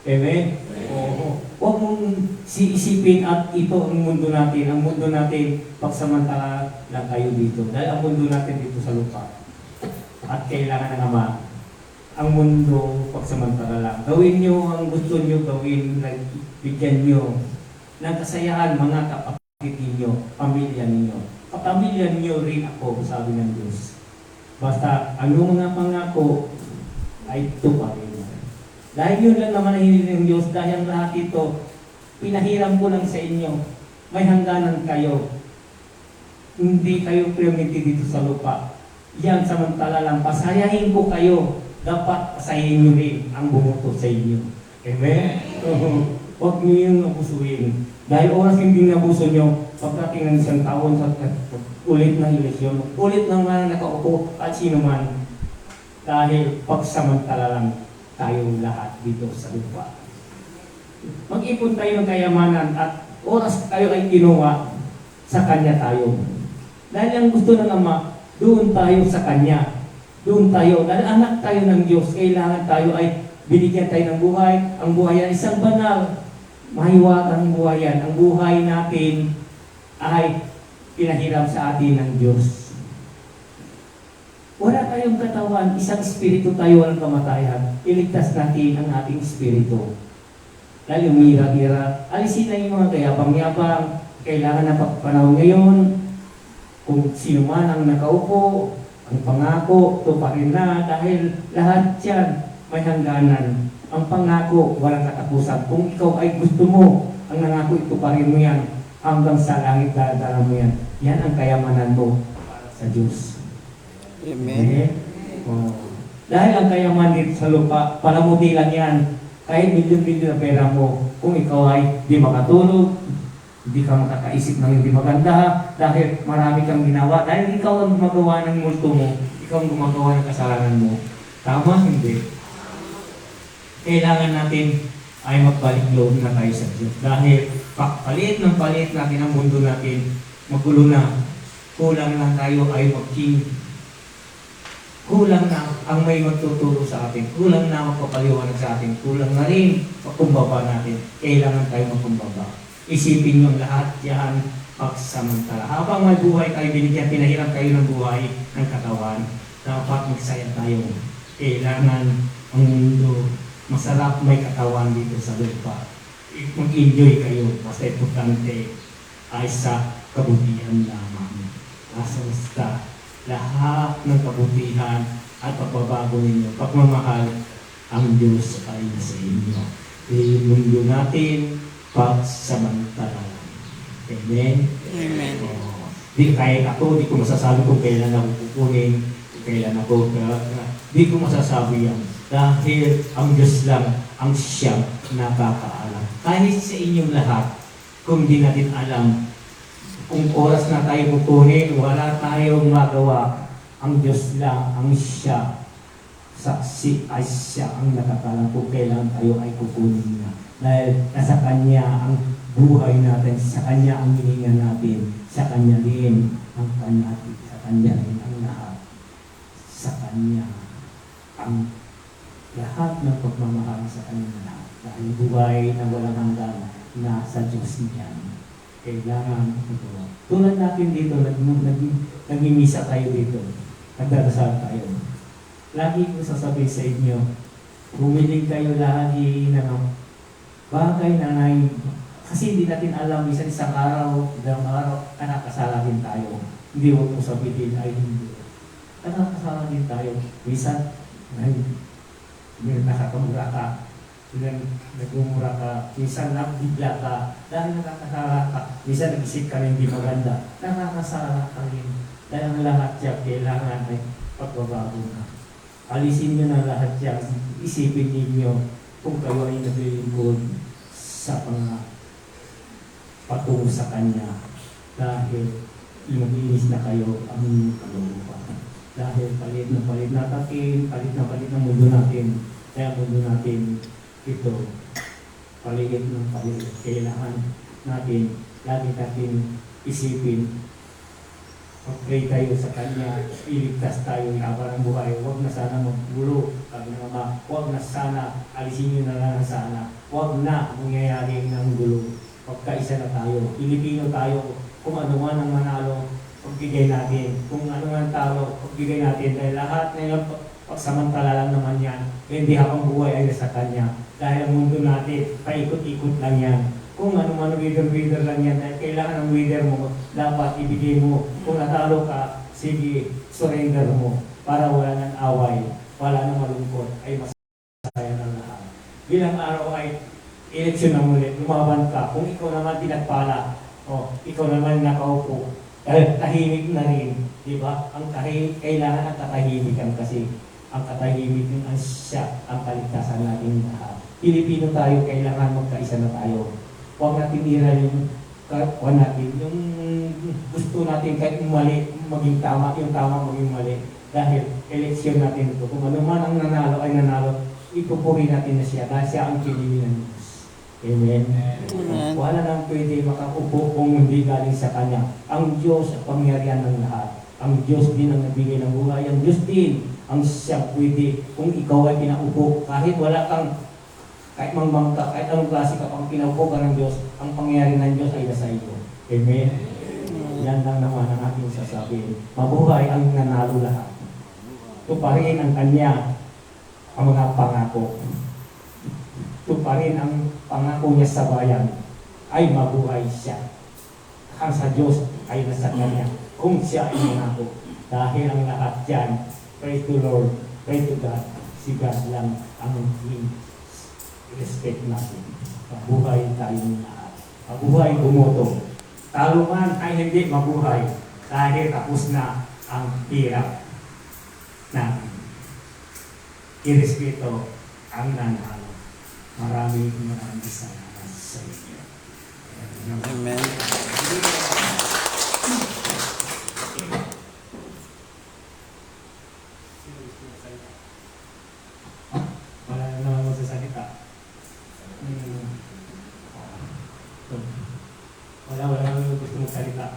Amen? Oo. Huwag mong isipin at ito ang mundo natin. Ang mundo natin, pagsamantala lang kayo dito. Dahil ang mundo natin dito sa lupa. At kailangan ng Ama, ang mundo pagsamantala lang. Gawin nyo ang gusto nyo gawin, bigyan nyo ng kasayahan mga kapatid ninyo, pamilya ninyo. Kapamilya ninyo rin ako, sabi ng Diyos. Basta ano mga pangako ay tuparin. Dahil yun lang naman ang hiniling ng Diyos, dahil ang lahat ito, pinahiram ko lang sa inyo. May hangganan kayo. Hindi kayo permitted dito sa lupa. Yan, samantala lang, pasayahin ko kayo. Dapat pasayahin nyo rin ang bumuto sa inyo. Amen? Huwag nyo yung nabusuin. Dahil oras hindi nabuso nyo, pagdating ng isang taon, ulit ng eleksyon, ulit ng mga nakaupo at sino man. Dahil pagsamantala lang tayo lahat dito sa lupa. Mag-ipon tayo ng kayamanan at oras tayo ay kinuha, sa Kanya tayo. Dahil ang gusto ng Ama, doon tayo sa Kanya. Doon tayo. Dahil anak tayo ng Diyos, kailangan tayo ay binigyan tayo ng buhay. Ang buhay ay isang banal. Mahiwagang buhay yan. Ang buhay natin ay pinahiram sa atin ng Diyos. Wala tayong katawan, isang espiritu tayo, walang kamatayan. Iligtas natin ang ating espiritu. Dahil umira-ira, alisin na yung mga kayabang-yabang. Kailangan na pagpanahon ngayon, kung sino man ang nakaupo, ang pangako, tuparin na. Dahil lahat yan may hangganan. Ang pangako, walang katapusan. Kung ikaw ay gusto mo, ang nangako, ituparin mo yan. Hanggang sa langit, dadala mo yan. Yan ang kayamanan mo para sa Diyos. Amen. Oh. Dahil ang kayaman dito sa lupa, palamuti lang yan. Kahit milyon-milyon na pera mo, kung ikaw ay di makatulog, hindi ka makakaisip ng hindi maganda, dahil marami kang ginawa, dahil ikaw ang gumagawa ng multo mo, ikaw ang gumagawa ng kasalanan mo. Tama? Hindi. Kailangan natin ay magbalik loob na tayo sa Diyos. Dahil palit natin ang mundo natin, magulo na. Kulang lang tayo ay mag-king. Kulang na ang may magtuturo sa atin. Kulang na magpapaliwanag sa atin. Kulang na rin magkumbaba natin. Kailangan tayo magkumbaba. Isipin nyo lahat yan pagsamantala. Habang may buhay kayo, binigyan, pinahiram kayo ng buhay ng katawan, dapat magsaya tayo. Kailangan ang mundo, masarap may katawan dito sa lupa. Mag-enjoy kayo. Basta importante ay sa kabutihan lamang. Basta lahat ng kabutihan at pagbabago ninyo, pagmamahal, ang Diyos ay sa inyo. Yung mundo natin, pagsamantala lang. Amen? Amen. Di kaya ako, di ko masasabi kung kailan ako kukunin, kung kailan ako, di ko masasabi yan. Dahil ang Diyos lang ang siyang nakakaalam. Kahit sa inyong lahat, kung di natin alam, kung oras na tayo kukunin, wala tayong magawa. Ang Diyos lang, ang siya, saksi ay siya ang nakakalam kung kailan tayo ay kukunin na. Dahil nasa Kanya ang buhay natin, sa Kanya ang hininga natin, sa Kanya rin ang natin, sa Kanya rin ang lahat. Sa Kanya ang lahat ng pagmamahal sa Kanya lahat. Dahil buhay na walang hanggan, nasa Diyos niyan. Kailangan ito. Tulad natin dito, nagmimisa tayo dito. Nagdarasal tayo. Lagi ko sasabihin sa inyo, bumilig kayo lagi ng bagay na kasi hindi natin alam, isang araw, dalawang araw, nakakasala din tayo. Hindi mo kung sabihin ay hindi. Nakakasala din tayo. Minsan, nakakamura ka. Nagmumura ka, minsan bigla ka, dahil nakakasala ka, minsan nag-isip ka rin hindi maganda, nakakasala ka rin. Dahil ang lahat yan, kailangan ay pagbabago na. Alisin nyo na lahat yan, isipin ninyo kung kayo ay naglilingkod sa patungo sa Kanya. Dahil luminis na kayo ang inyong kalooban. Dahil palit na palit ng mundo natin. Kaya mundo natin ito, paligid ng paligid. Kailangan natin, lagi natin isipin mag-pray tayo sa Kanya, iligtas tayo habang ng buhay. Huwag na sana maggulo, sabi ng Ama, huwag na sana, alisin nyo na lang sana, huwag na mangyayari ng gulo. Pagkaisa na tayo, Pilipino tayo, kung ano man ang manalo, pagbigay natin. Kung ano man talo, pagbigay natin. Dahil lahat na yung pagsamantala lang naman yan, hindi habang buhay ay nasa Kanya. Dahil ang mundo natin, paikot-ikot lang yan. Kung ano man wither lang yan, dahil kailangan ng wither mo, dapat ibigay mo. Kung natalo ka, sige, surrender mo. Para wala ng away, wala ng malungkot, ay masaya ng lahat. Bilang araw ay eleksyon na muli, lumaban ka. Kung ikaw naman tinagpala, ikaw naman nakaupo, dahil tahimik na rin, di ba? Ang kailangan ang katahimikan kasi ang katahimik yung siya ang kaligtasan natin lahat. Pilipino tayo, kailangan magkaisa na tayo. Huwag natin ira yung kapwa natin, yung gusto natin kahit mali, maging tama, yung tama maging mali. Dahil eleksyon natin ito, kung ano man ang nanalo ay nanalo, ipupuri natin na siya, dahil siya ang pinili ng Diyos. Amen. Amen. Wala nang pwede makaupo kung hindi galing sa Kanya. Ang Diyos ang pangyarihan ng lahat. Ang Diyos din ang nagbigay ng buhay. Ang Diyos din ang siya pwede kung ikaw ay pinaupo. Kahit wala kang kahit mangbangka, kahit anong klase ka pang pinaupo ka ng Diyos, ang pangyari ng Diyos ay nasa iyo. Amen? Yan lang naman ang ating sasabihin. Mabuhay ang nanalo lahat. Tuparin ang Kanya ang mga pangako. Tuparin ang pangako niya sa bayan ay mabuhay siya. Ang sa Diyos ay nasa Kanya. Kung siya ay mangako. Dahil ang lahat dyan, pray to Lord, pray to God. Si God lang ang respect natin. Mabuhay tayong lahat. Mabuhay bumoto. Talo man ay hindi mabuhay dahil tapos na ang hirap natin. Irespeto ang nanalo. Maraming salamat sa inyo. Amen. Wala na naman magsasalita. Wala naman gusto mong salita.